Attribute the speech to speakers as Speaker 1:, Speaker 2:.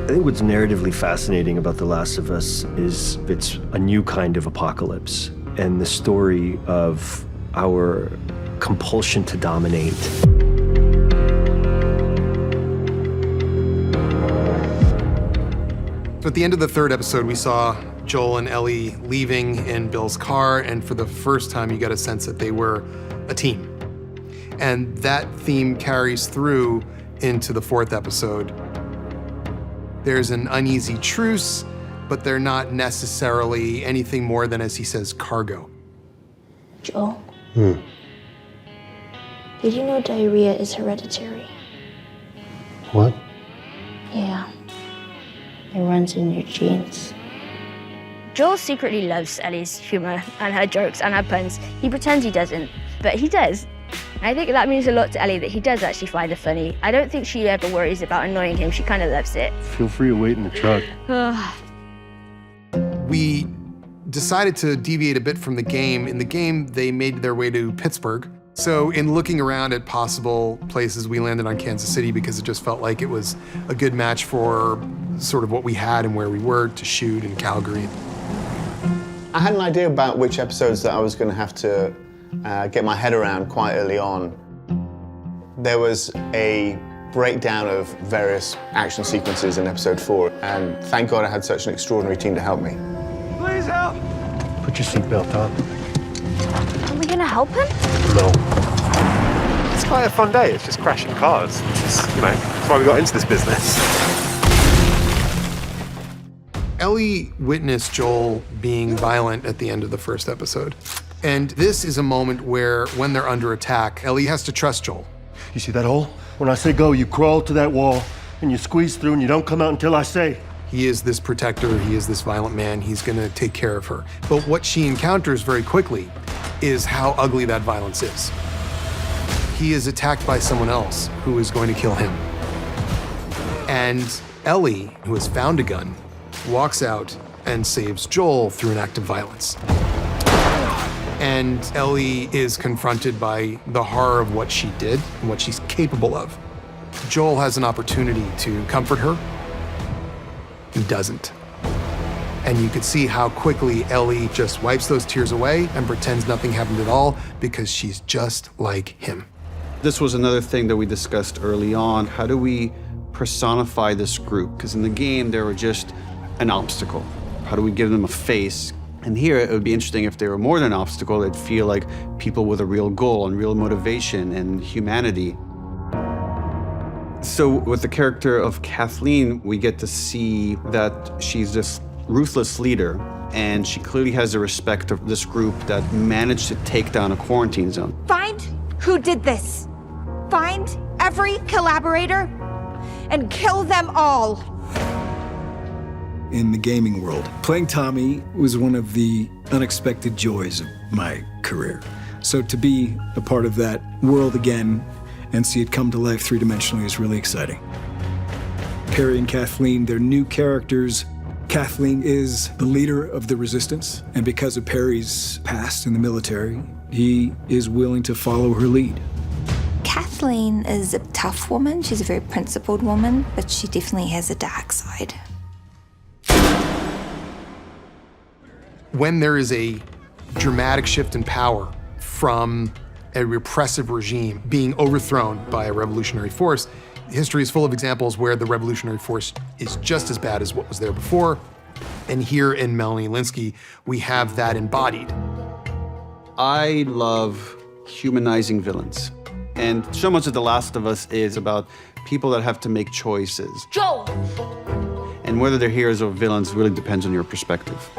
Speaker 1: I think what's narratively fascinating about The Last of Us is it's a new kind of apocalypse and the story of our compulsion to dominate.
Speaker 2: So at the end of the third episode, we saw Joel and Ellie leaving in Bill's car, and for the first time, you got a sense that they were a team. And that theme carries through into the fourth episode. There's an uneasy truce, but they're not necessarily anything more than, as he says, cargo.
Speaker 3: Joel? Did you know diarrhea is hereditary?
Speaker 1: What?
Speaker 3: Yeah. It runs in your genes.
Speaker 4: Joel secretly loves Ellie's humor and her jokes and her puns. He pretends he doesn't, but he does. I think that means a lot to Ellie that he does actually find her funny. I don't think she ever worries about annoying him. She kind of loves it.
Speaker 1: Feel free to wait in the truck.
Speaker 2: We decided to deviate a bit from the game. In the game, they made their way to Pittsburgh. So in looking around at possible places, we landed on Kansas City because it just felt like it was a good match for sort of what we had and where we were to shoot in Calgary.
Speaker 5: I had an idea about which episodes that I was going to have to get my head around quite early on. There was a breakdown of various action sequences in episode 4, and thank God I had such an extraordinary team to help me.
Speaker 1: Please help! Put your seatbelt on.
Speaker 4: Are we gonna help him?
Speaker 1: No.
Speaker 6: It's quite a fun day. It's just crashing cars. It's, that's why we got into this business.
Speaker 2: Ellie witnessed Joel being violent at the end of the first episode. And this is a moment where, when they're under attack, Ellie has to trust Joel.
Speaker 1: You see that hole? When I say go, you crawl to that wall and you squeeze through and you don't come out until I say.
Speaker 2: He is this protector, he is this violent man, he's gonna take care of her. But what she encounters very quickly is how ugly that violence is. He is attacked by someone else who is going to kill him. And Ellie, who has found a gun, walks out and saves Joel through an act of violence. And Ellie is confronted by the horror of what she did and what she's capable of. Joel has an opportunity to comfort her. He doesn't. And you could see how quickly Ellie just wipes those tears away and pretends nothing happened at all because she's just like him.
Speaker 7: This was another thing that we discussed early on. How do we personify this group? Because in the game, they were just an obstacle. How do we give them a face? And here, it would be interesting if they were more than an obstacle. They'd feel like people with a real goal and real motivation and humanity. So with the character of Kathleen, we get to see that she's this ruthless leader, and she clearly has the respect of this group that managed to take down a quarantine zone.
Speaker 8: Find who did this. Find every collaborator and kill them all.
Speaker 9: In the gaming world, playing Tommy was one of the unexpected joys of my career. So to be a part of that world again and see it come to life three-dimensionally is really exciting. Perry and Kathleen, they're new characters. Kathleen is the leader of the resistance, and because of Perry's past in the military, he is willing to follow her lead.
Speaker 3: Kathleen is a tough woman. She's a very principled woman, but she definitely has a dark side.
Speaker 2: When there is a dramatic shift in power from a repressive regime being overthrown by a revolutionary force, history is full of examples where the revolutionary force is just as bad as what was there before. And here in Melanie Lynskey, we have that embodied.
Speaker 7: I love humanizing villains. And so much of The Last of Us is about people that have to make choices.
Speaker 4: Joel!
Speaker 7: And whether they're heroes or villains really depends on your perspective.